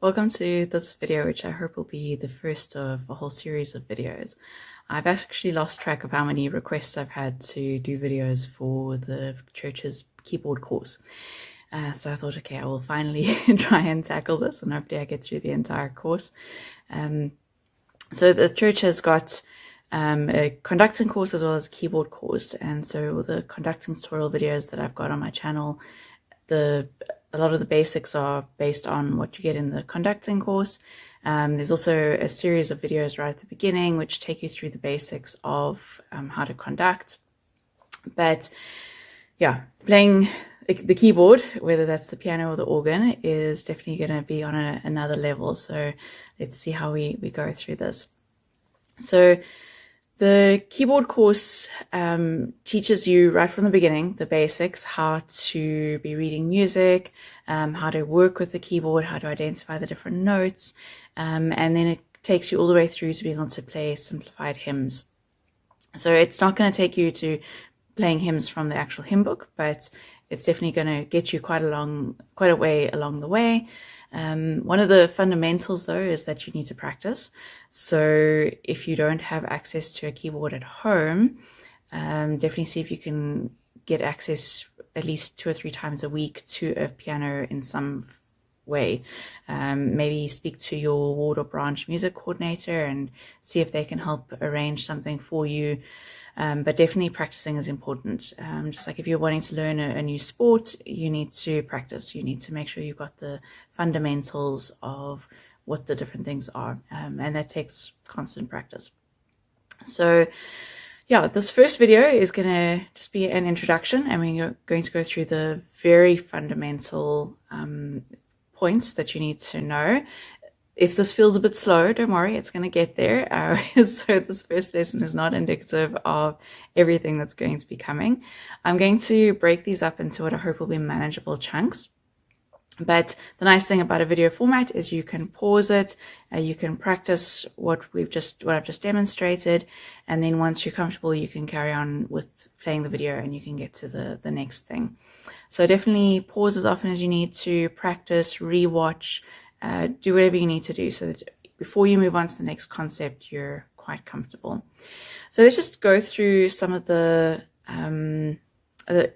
Welcome to this video, which I hope will be the first of a whole series of videos. I've actually lost track of how many requests I've had to do videos for the church's keyboard course. So I thought, okay, I will finally try and tackle this, and hopefully I get through the entire course. So the church has got a conducting course as well as a keyboard course, and so the conducting tutorial videos that I've got on my channel, a lot of the basics are based on what you get in the conducting course. There's also a series of videos right at the beginning which take you through the basics of how to conduct. But yeah, playing the keyboard, whether that's the piano or the organ, is definitely going to be on another level. So let's see how we go through this. So the keyboard course teaches you right from the beginning the basics, how to be reading music, how to work with the keyboard, how to identify the different notes, and then it takes you all the way through to being able to play simplified hymns. So it's not going to take you to playing hymns from the actual hymn book, but it's definitely going to get you quite a way along the way. One of the fundamentals, though, is that you need to practice. So if you don't have access to a keyboard at home, definitely see if you can get access at least 2 or 3 times a week to a piano in some way. Maybe speak to your ward or branch music coordinator and see if they can help arrange something for you. But definitely practicing is important. Just like if you're wanting to learn a new sport, you need to practice. You need to make sure you've got the fundamentals of what the different things are. And that takes constant practice. So yeah, this first video is going to just be an introduction, and we're going to go through the very fundamental points that you need to know. If this feels a bit slow, don't worry, it's going to get there. So this first lesson is not indicative of everything that's going to be coming. I'm going to break these up into what I hope will be manageable chunks. But the nice thing about a video format is you can pause it, you can practice what I've just demonstrated, and then once you're comfortable, you can carry on with playing the video and you can get to the next thing. So definitely pause as often as you need to, practice, rewatch, do whatever you need to do so that before you move on to the next concept, you're quite comfortable. So let's just go through some of the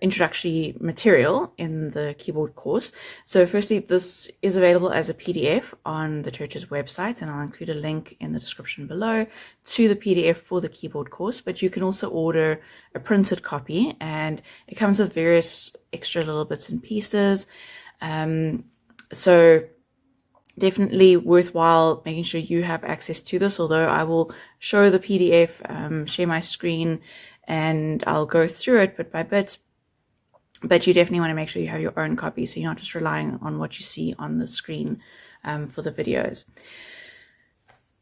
introductory material in the keyboard course. So firstly, this is available as a PDF on the church's website, and I'll include a link in the description below to the PDF for the keyboard course, but you can also order a printed copy, and it comes with various extra little bits and pieces. So definitely worthwhile making sure you have access to this, although I will show the PDF, share my screen, and I'll go through it bit by bit. But you definitely want to make sure you have your own copy, so you're not just relying on what you see on the screen for the videos.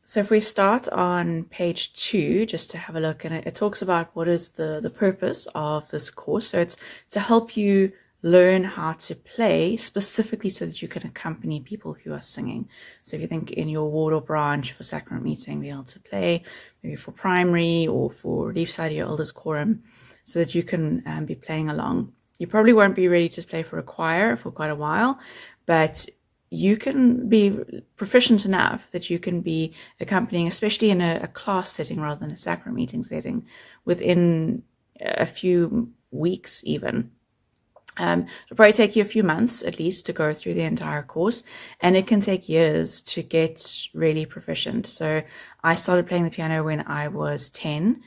So if we start on page 2, just to have a look, and it talks about what is the purpose of this course. So it's to help you learn how to play specifically so that you can accompany people who are singing. So if you think in your ward or branch for sacrament meeting, be able to play maybe for primary or for relief side of your elders quorum, so that you can be playing along. You probably won't be ready to play for a choir for quite a while, but you can be proficient enough that you can be accompanying, especially in a class setting rather than a sacrament meeting setting, within a few weeks even. It'll probably take you a few months at least to go through the entire course, and it can take years to get really proficient. So I started playing the piano when I was 10.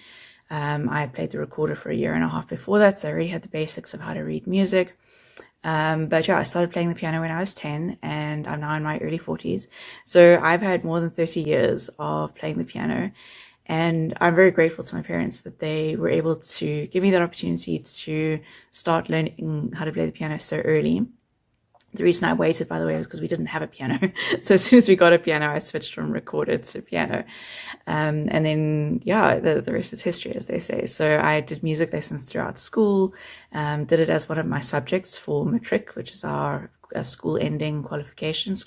I had played the recorder for 1.5 years before that, so I already had the basics of how to read music. But yeah, I started playing the piano when I was 10, and I'm now in my early 40s. So I've had more than 30 years of playing the piano. And I'm very grateful to my parents that they were able to give me that opportunity to start learning how to play the piano so early. The reason I waited, by the way, was because we didn't have a piano. So as soon as we got a piano, I switched from recorder to piano. And then, yeah, the rest is history, as they say. So I did music lessons throughout school, did it as one of my subjects for matric, which is our school leaving qualification.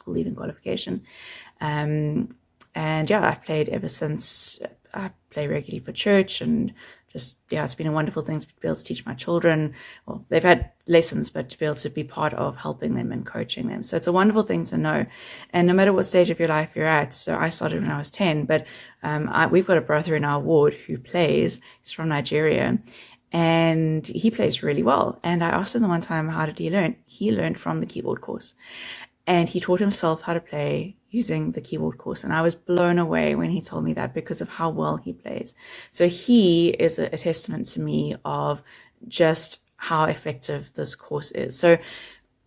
And yeah, I've played ever since. I play regularly for church and just, yeah, it's been a wonderful thing to be able to teach my children. Well, they've had lessons, but to be able to be part of helping them and coaching them. So it's a wonderful thing to know. And no matter what stage of your life you're at, so I started when I was 10, but we've got a brother in our ward who plays. He's from Nigeria, and he plays really well. And I asked him the one time, how did he learn? He learned from the keyboard course. And he taught himself how to play using the keyboard course. And I was blown away when he told me that, because of how well he plays. So he is a testament to me of just how effective this course is. So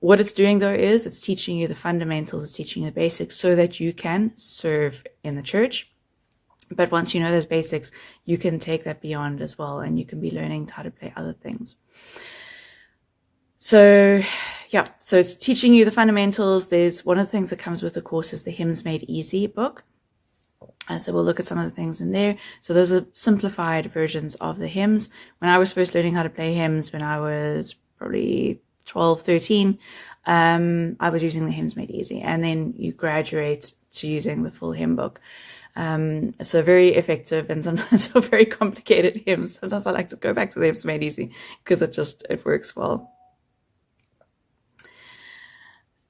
what it's doing, though, is it's teaching you the fundamentals, it's teaching you the basics so that you can serve in the church. But once you know those basics, you can take that beyond as well, and you can be learning how to play other things. So yeah, so it's teaching you the fundamentals. There's one of the things that comes with the course is the Hymns Made Easy book. So we'll look at some of the things in there. So those are simplified versions of the hymns. When I was first learning how to play hymns, when I was probably 12, 13, I was using the Hymns Made Easy. And then you graduate to using the full hymn book. So very effective and sometimes very complicated hymns. Sometimes I like to go back to the Hymns Made Easy because it works well.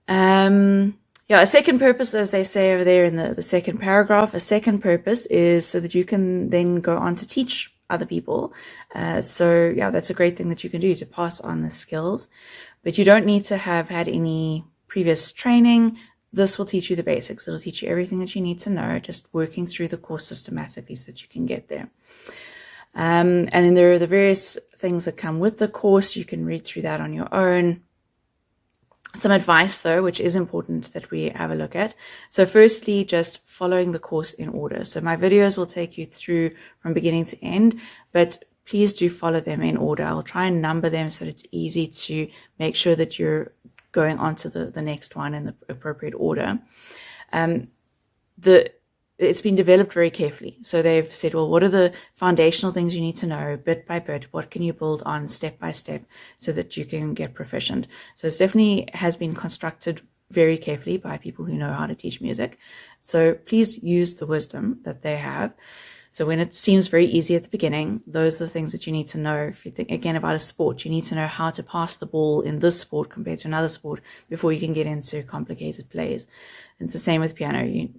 A second purpose, as they say over there in the second paragraph, a second purpose is so that you can then go on to teach other people. So that's a great thing that you can do, to pass on the skills. But you don't need to have had any previous training. This will teach you the basics. It'll teach you everything that you need to know, just working through the course systematically so that you can get there. And then there are the various things that come with the course. You can read through that on your own. Some advice, though, which is important that we have a look at. So firstly, just following the course in order. So my videos will take you through from beginning to end, but please do follow them in order. I'll try and number them so that it's easy to make sure that you're going on to the next one in the appropriate order. It's been developed very carefully. So they've said, well, what are the foundational things you need to know bit by bit? What can you build on step by step so that you can get proficient? So it definitely has been constructed very carefully by people who know how to teach music. So please use the wisdom that they have. So when it seems very easy at the beginning, those are the things that you need to know. If you think again about a sport, you need to know how to pass the ball in this sport compared to another sport before you can get into complicated plays. It's the same with piano.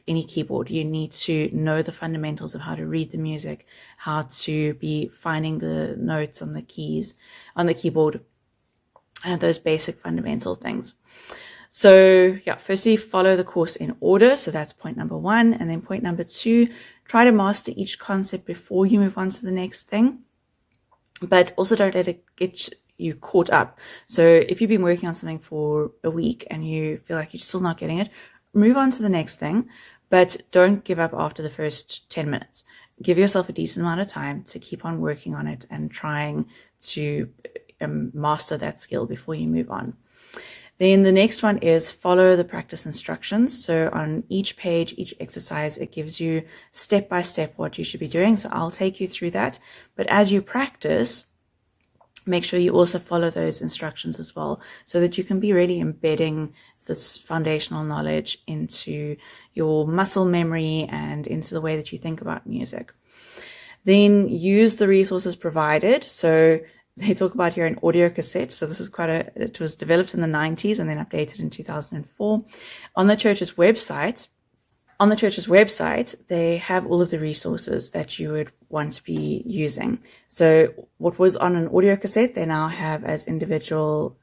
Any keyboard, you need to know the fundamentals of how to read the music, how to be finding the notes on the keys on the keyboard, and those basic fundamental things. So firstly, follow the course in order. So that's point number 1. And then point number 2, try to master each concept before you move on to the next thing, but also don't let it get you caught up. So if you've been working on something for a week and you feel like you're still not getting it, move on to the next thing, but don't give up after the first 10 minutes. Give yourself a decent amount of time to keep on working on it and trying to master that skill before you move on. Then the next one is follow the practice instructions. So on each page, each exercise, it gives you step by step what you should be doing. So I'll take you through that. But as you practice, make sure you also follow those instructions as well, so that you can be really embedding this foundational knowledge into your muscle memory and into the way that you think about music. Then use the resources provided. So they talk about here an audio cassette. So this is it was developed in the 90s and then updated in 2004. On the church's website, they have all of the resources that you would want to be using. So what was on an audio cassette, they now have as individual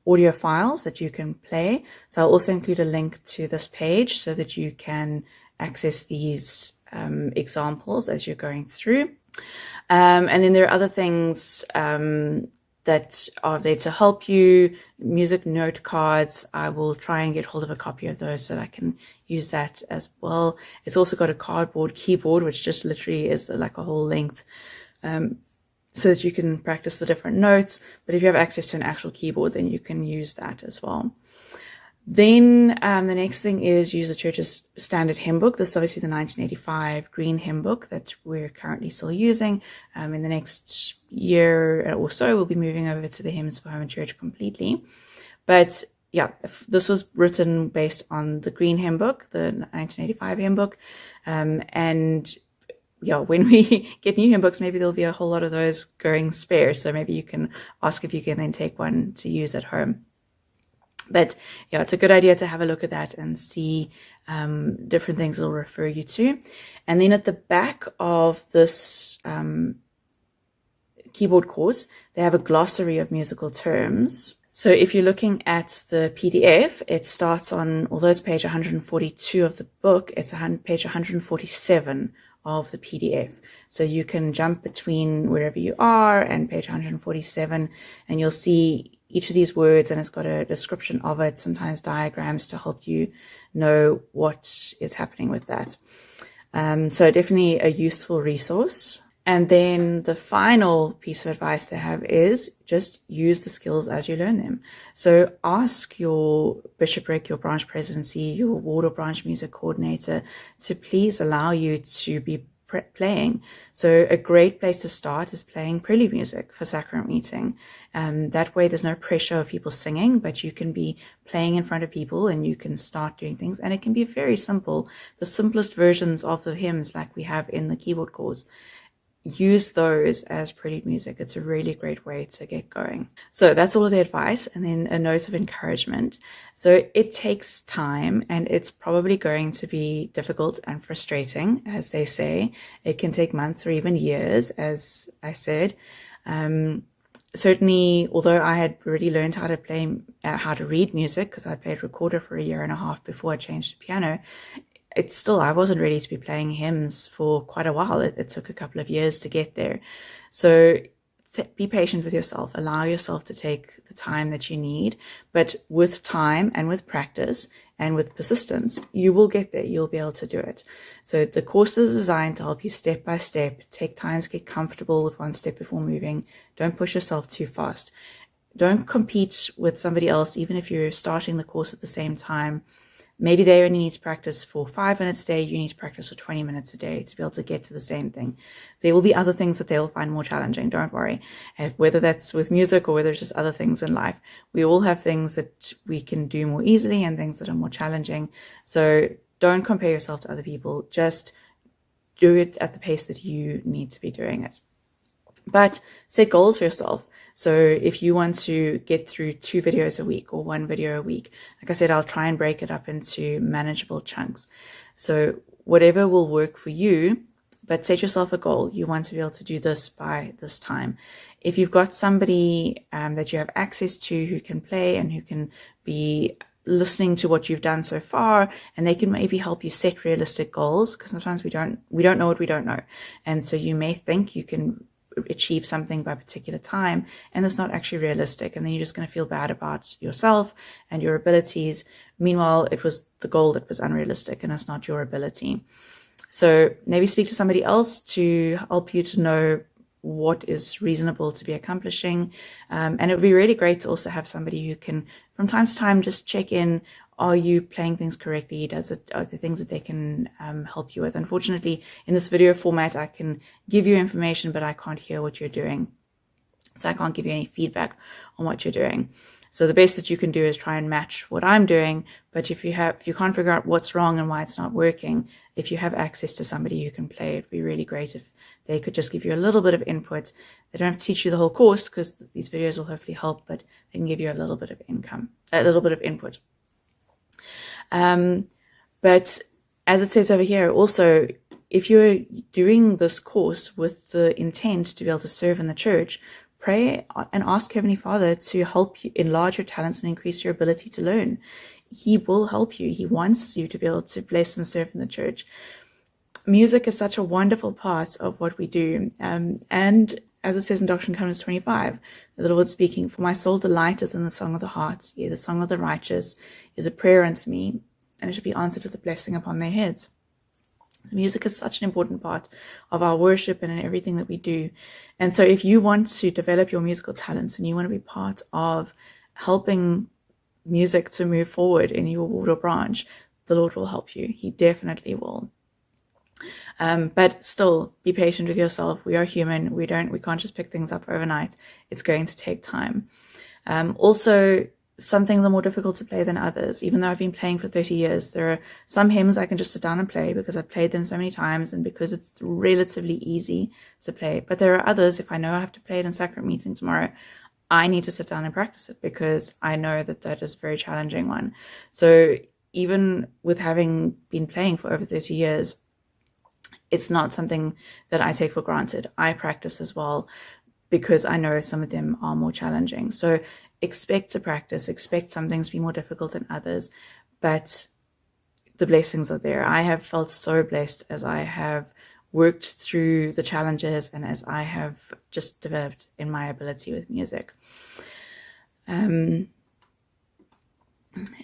audio files that you can play. So I'll also include a link to this page so that you can access these examples as you're going through. And then there are other things that are there to help you. Music note cards. I will try and get hold of a copy of those so that I can use that as well. It's also got a cardboard keyboard, which just literally is like a whole length, so that you can practice the different notes. But if you have access to an actual keyboard, then you can use that as well. Then the next thing is use the church's standard hymn book. This is obviously the 1985 green hymn book that we're currently still using. In the next year or so, we'll be moving over to the Hymns for Home and Church completely. But this was written based on the green hymn book, the 1985 hymn book. And yeah, when we get new hymn books, maybe there'll be a whole lot of those going spare. So maybe you can ask if you can then take one to use at home. But yeah, it's a good idea to have a look at that and see different things it'll refer you to. And then at the back of this keyboard course, they have a glossary of musical terms. So if you're looking at the PDF, it starts on, although it's page 142 of the book, it's page 147 of the PDF. So you can jump between wherever you are and page 147, and you'll see each of these words, and it's got a description of it, sometimes diagrams to help you know what is happening with that. So definitely a useful resource. And then the final piece of advice they have is just use the skills as you learn them. So ask your bishopric, your branch presidency, your ward or branch music coordinator to please allow you to be playing. So a great place to start is playing prelude music for sacrament meeting. That way there's no pressure of people singing, but you can be playing in front of people and you can start doing things. And it can be very simple. The simplest versions of the hymns like we have in the keyboard course, use those as prelude music. It's a really great way to get going. So that's all of the advice. And then a note of encouragement. So it takes time, and it's probably going to be difficult and frustrating, as they say. It can take months or even years, as I said. Certainly, although I had already learned how to play, how to read music, because I played recorder for a year and a half before I changed to piano, it's still, I wasn't ready to be playing hymns for quite a while. It took a couple of years to get there. So be patient with yourself. Allow yourself to take the time that you need. But with time and with practice and with persistence, you will get there. You'll be able to do it. So the course is designed to help you step by step. Take time to get comfortable with one step before moving. Don't push yourself too fast. Don't compete with somebody else, even if you're starting the course at the same time. Maybe they only need to practice for 5 minutes a day. You need to practice for 20 minutes a day to be able to get to the same thing. There will be other things that they'll find more challenging. Don't worry. Whether that's with music or whether it's just other things in life, we all have things that we can do more easily and things that are more challenging. So don't compare yourself to other people. Just do it at the pace that you need to be doing it. But set goals for yourself. So if you want to get through 2 videos a week or 1 video a week, like I said, I'll try and break it up into manageable chunks. So whatever will work for you, but set yourself a goal. You want to be able to do this by this time. If you've got somebody that you have access to who can play and who can be listening to what you've done so far, and they can maybe help you set realistic goals, because sometimes we don't know what we don't know. And so you may think you can achieve something by a particular time, and it's not actually realistic, and then you're just going to feel bad about yourself and your abilities. Meanwhile, it was the goal that was unrealistic, and it's not your ability. So maybe speak to somebody else to help you to know what is reasonable to be accomplishing, and it would be really great to also have somebody who can from time to time just check in. Are you playing things correctly? Are there things that they can help you with? Unfortunately, in this video format, I can give you information, but I can't hear what you're doing. So I can't give you any feedback on what you're doing. So the best that you can do is try and match what I'm doing. But if you can't figure out what's wrong and why it's not working, if you have access to somebody who can play, it'd be really great if they could just give you a little bit of input. They don't have to teach you the whole course, because these videos will hopefully help, but they can give you a little bit of input. But as it says over here, also, if you're doing this course with the intent to be able to serve in the church, pray and ask Heavenly Father to help you enlarge your talents and increase your ability to learn. He will help you. He wants you to be able to bless and serve in the church. Music is such a wonderful part of what we do. And as it says in Doctrine and Covenants 25, the Lord speaking, "For my soul delighteth in the song of the heart. Yea, the song of the righteous is a prayer unto me, and it shall be answered with a blessing upon their heads." Music is such an important part of our worship and in everything that we do. And so if you want to develop your musical talents and you want to be part of helping music to move forward in your ward or branch, the Lord will help you. He definitely will. But still, be patient with yourself. We are human. We can't just pick things up overnight. It's going to take time. Also, some things are more difficult to play than others. Even though I've been playing for 30 years, there are some hymns I can just sit down and play because I've played them so many times and because it's relatively easy to play. But there are others, if I know I have to play it in sacrament meeting tomorrow, I need to sit down and practice it because I know that that is a very challenging one. So even with having been playing for over 30 years, it's not something that I take for granted. I practice as well because I know some of them are more challenging. So expect to practice, expect some things to be more difficult than others, but the blessings are there. I have felt so blessed as I have worked through the challenges and as I have just developed in my ability with music. And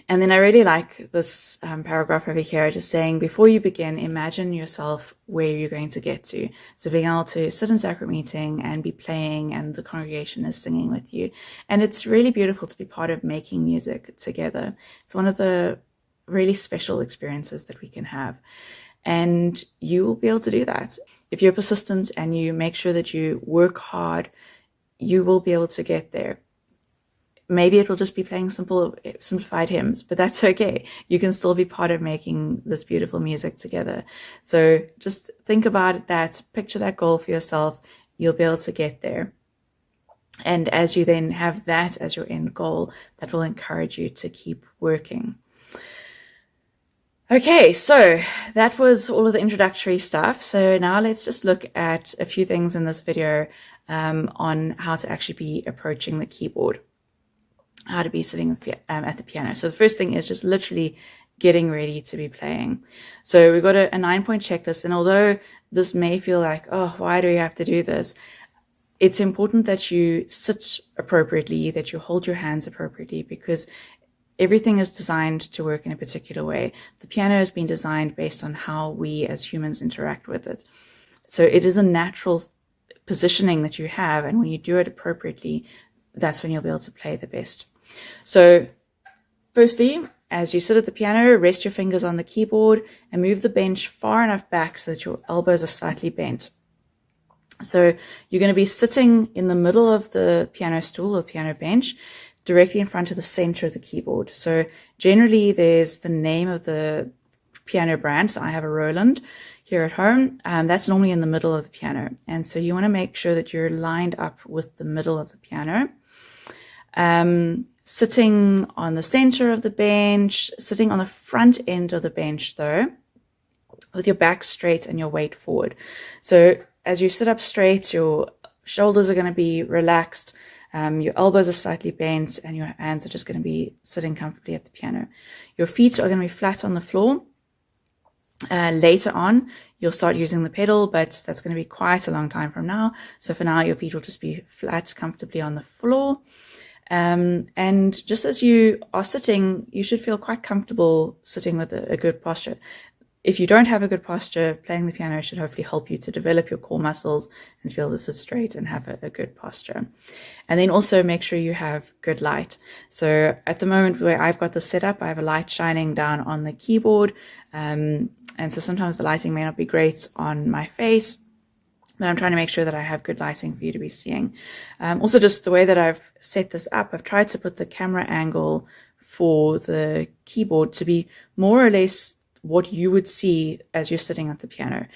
then I really like this paragraph over here, just saying, before you begin, imagine yourself where you're going to get to. So being able to sit in sacrament meeting and be playing and the congregation is singing with you. And it's really beautiful to be part of making music together. It's one of the really special experiences that we can have. And you will be able to do that. If you're persistent and you make sure that you work hard, you will be able to get there. Maybe it will just be playing simplified hymns, but that's okay. You can still be part of making this beautiful music together. So just think about that, picture that goal for yourself. You'll be able to get there. And as you then have that as your end goal, that will encourage you to keep working. Okay, so that was all of the introductory stuff. So now let's just look at a few things in this video on how to actually be approaching the keyboard. How to be sitting at the piano. So the first thing is just literally getting ready to be playing. So we've got a 9-point checklist. And although this may feel like, oh, why do we have to do this? It's important that you sit appropriately, that you hold your hands appropriately, because everything is designed to work in a particular way. The piano has been designed based on how we as humans interact with it. So it is a natural positioning that you have. And when you do it appropriately, that's when you'll be able to play the best. So firstly, as you sit at the piano, rest your fingers on the keyboard and move the bench far enough back so that your elbows are slightly bent. So you're going to be sitting in the middle of the piano stool or piano bench, directly in front of the center of the keyboard. So generally there's the name of the piano brand. So I have a Roland here at home. That's normally in the middle of the piano. And so you want to make sure that you're lined up with the middle of the piano. Sitting on the center of the bench, sitting on the front end of the bench though, with your back straight and your weight forward. So as you sit up straight, your shoulders are going to be relaxed, your elbows are slightly bent, and your hands are just going to be sitting comfortably at the piano. Your feet are going to be flat on the floor. Later on, you'll start using the pedal, but that's going to be quite a long time from now. So for now, your feet will just be flat comfortably on the floor. And just as you are sitting, you should feel quite comfortable sitting with a good posture. If you don't have a good posture, playing the piano should hopefully help you to develop your core muscles and to be able to sit straight and have a good posture. And then also make sure you have good light. So at the moment where I've got this set up, I have a light shining down on the keyboard. And so sometimes the lighting may not be great on my face, but I'm trying to make sure that I have good lighting for you to be seeing. Also, just the way that I've set this up, I've tried to put the camera angle for the keyboard to be more or less what you would see as you're sitting at the piano.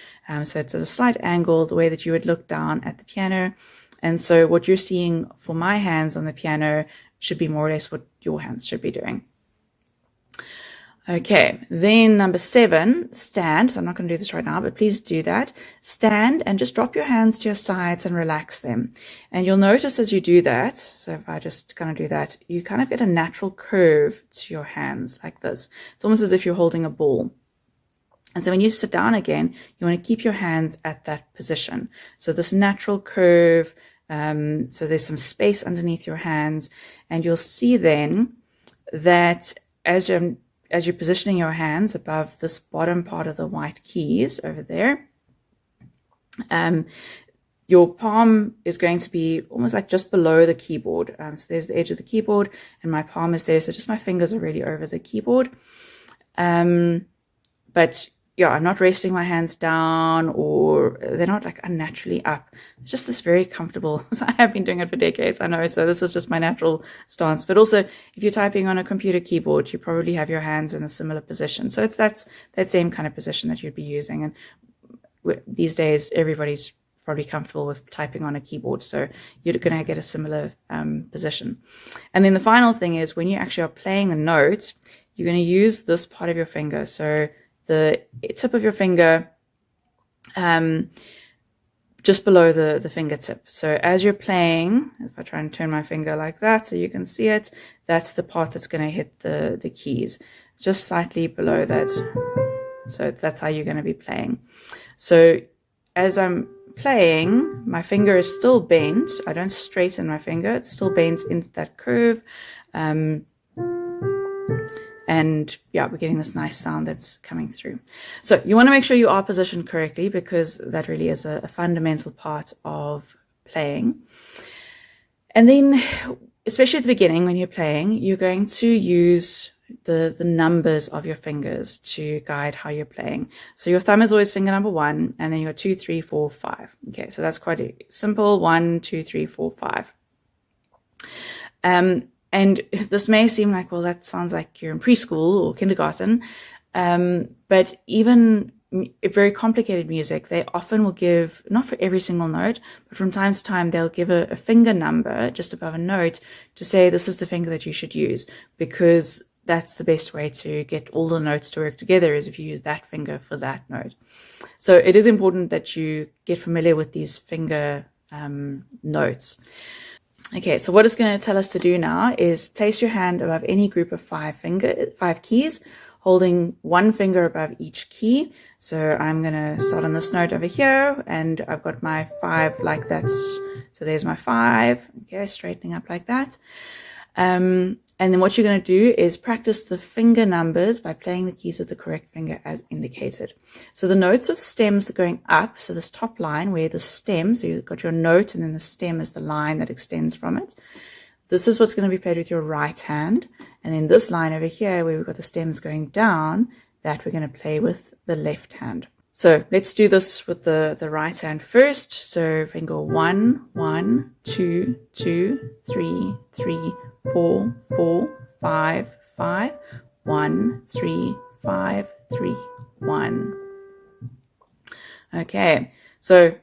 So it's at a slight angle, the way that you would look down at the piano. And so what you're seeing for my hands on the piano should be more or less what your hands should be doing. Okay, then number 7, stand. So I'm not going to do this right now, but please do that. Stand and just drop your hands to your sides and relax them. And you'll notice as you do that, so if I just kind of do that, you kind of get a natural curve to your hands like this. It's almost as if you're holding a ball. And so when you sit down again, you want to keep your hands at that position. So this natural curve, so there's some space underneath your hands, and you'll see then that as you're positioning your hands above this bottom part of the white keys over there, your palm is going to be almost like just below the keyboard. So there's the edge of the keyboard and my palm is there. So just my fingers are really over the keyboard. But yeah, I'm not resting my hands down, or they're not like unnaturally up. It's just this very comfortable. So I have been doing it for decades, I know. So this is just my natural stance. But also, if you're typing on a computer keyboard, you probably have your hands in a similar position. So it's that same kind of position that you'd be using. And these days, everybody's probably comfortable with typing on a keyboard. So you're going to get a similar position. And then the final thing is, when you actually are playing a note, you're going to use this part of your finger. So the tip of your finger just below the fingertip. So as you're playing, if I try and turn my finger like that so you can see it, that's the part that's going to hit the keys, just slightly below that. So that's how you're going to be playing. So as I'm playing, my finger is still bent. I don't straighten my finger. It's still bent into that curve. And yeah, we're getting this nice sound that's coming through. So you want to make sure you are positioned correctly, because that really is a fundamental part of playing. And then, especially at the beginning when you're playing, you're going to use the numbers of your fingers to guide how you're playing. So your thumb is always finger number 1, and then you got 2, 3, 4, 5. Okay, so that's quite simple. 1, 2, 3, 4, 5. And this may seem like, well, that sounds like you're in preschool or kindergarten. But even very complicated music, they often will give, not for every single note, but from time to time, they'll give a finger number just above a note to say, this is the finger that you should use, because that's the best way to get all the notes to work together, is if you use that finger for that note. So it is important that you get familiar with these finger notes. Okay, so what it's going to tell us to do now is place your hand above any group of 5 keys, holding one finger above each key. So I'm going to start on this note over here, and I've got my 5 like that. So there's my 5, okay, straightening up like that. And then what you're going to do is practice the finger numbers by playing the keys of the correct finger as indicated. So the notes of stems are going up. So this top line where the stem, so you've got your note and then the stem is the line that extends from it. This is what's going to be played with your right hand. And then this line over here where we've got the stems going down, that we're going to play with the left hand. So let's do this with the right hand first. So finger 1, 1, 2, 2, 3, 3, 4, 4, 5, 5, 1, 3, 5, 3, 1. Okay, so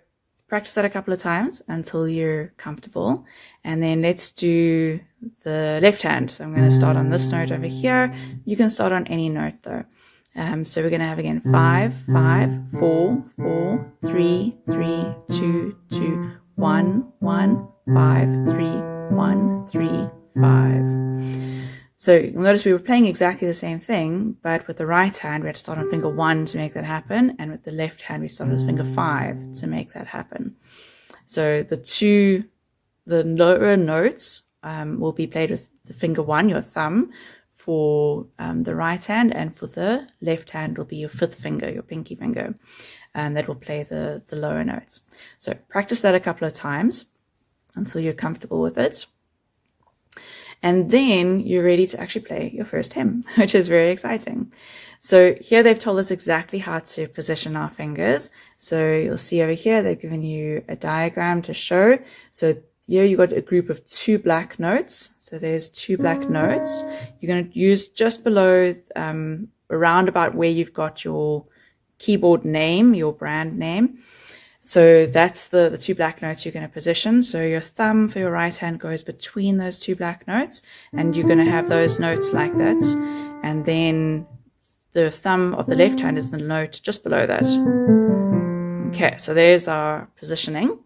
practice that a couple of times until you're comfortable. And then let's do the left hand. So I'm going to start on this note over here. You can start on any note though. So we're going to have again 5, 5, 4, 4, 3, 3, 2, 2, 1, 1, 5, 3, 1, 3, 5. So you'll notice we were playing exactly the same thing, but with the right hand, we had to start on finger 1 to make that happen. And with the left hand, we started with finger 5 to make that happen. So the lower notes will be played with the finger 1, your thumb, for the right hand, and for the left hand will be your 5th finger, your pinky finger, that will play the lower notes. So practice that a couple of times until you're comfortable with it. And then you're ready to actually play your first hymn, which is very exciting. So here they've told us exactly how to position our fingers. So you'll see over here, they've given you a diagram to show. So here you got a group of 2 black notes. So there's 2 black notes. You're going to use just below, around about where you've got your keyboard name, your brand name. So that's the 2 black notes you're going to position. So your thumb for your right hand goes between those 2 black notes, and you're going to have those notes like that. And then the thumb of the left hand is the note just below that. Okay, so there's our positioning.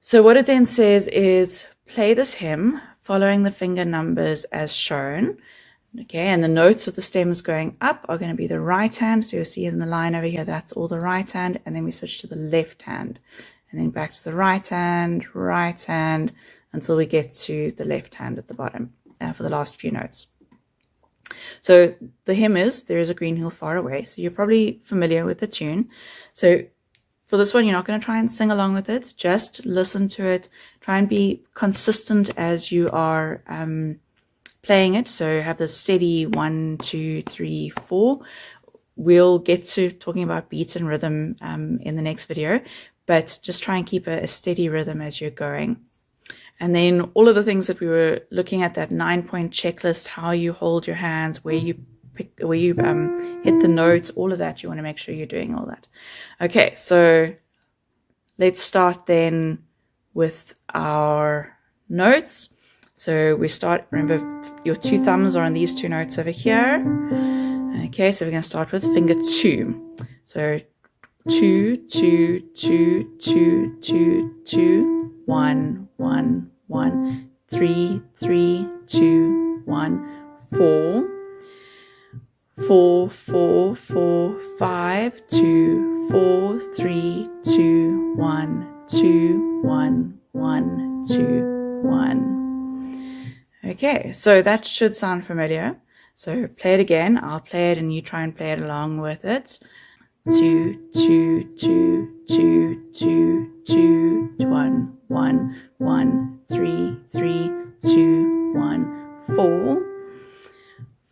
So what it then says is play this hymn following the finger numbers as shown. Okay, and the notes with the stems going up are going to be the right hand. So you'll see in the line over here, that's all the right hand. And then we switch to the left hand. And then back to the right hand, until we get to the left hand at the bottom for the last few notes. So the hymn is, there is a green hill far away. So you're probably familiar with the tune. So for this one, you're not going to try and sing along with it. Just listen to it. Try and be consistent as you are playing it. So have the steady 1, 2, 3, 4. we'll get to talking about beat and rhythm in the next video, but just try and keep a steady rhythm as you're going. And then all of the things that we were looking at, that 9-point checklist, how you hold your hands, where you hit the notes, all of that, you want to make sure you're doing all that. Okay, so let's start then with our notes. So we start, remember your 2 thumbs are on these 2 notes over here. Okay, so we're going to start with finger 2. So 2, 2, 2, 2, 2, 2, 1, 1, 1, 3, 3, 2, 1, 4, 4, 4, 4, 5, 2, 4, 3, 2, 1, 2, 1, 1, 2, 1. Okay, so that should sound familiar. So play it again. I'll play it and you try and play it along with it. 2, 2, 2, 2, 2, 2, 1, 1, 1, 3, 3, 2, 1, 4,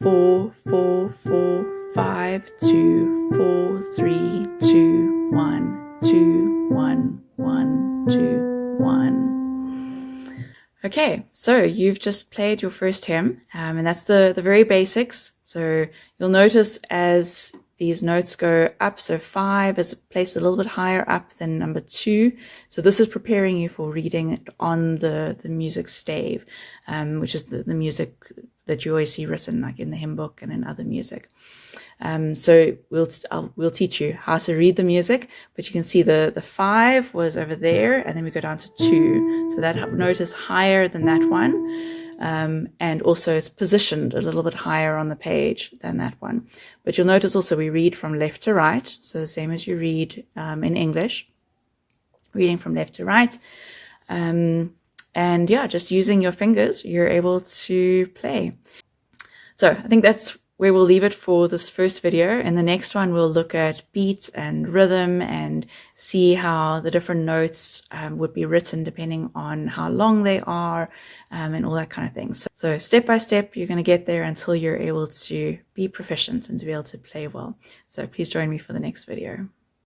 4, 4, 4, 5, 2, 4, 3, 2, 1, 2, 1, 1, 2, 1. Okay, so you've just played your first hymn, and that's the very basics. So you'll notice as these notes go up, so 5 is placed a little bit higher up than number 2. So this is preparing you for reading it on the music stave, which is the music that you always see written like in the hymn book and in other music. So we'll teach you how to read the music, but you can see the 5 was over there, and then we go down to 2. So that note is higher than that one. And also it's positioned a little bit higher on the page than that one. But you'll notice also we read from left to right. So the same as you read in English, reading from left to right. And yeah, just using your fingers, you're able to play. So I think that's where we'll leave it for this first video. In the next one, we'll look at beat and rhythm and see how the different notes would be written depending on how long they are and all that kind of thing. So step by step, you're going to get there until you're able to be proficient and to be able to play well. So please join me for the next video.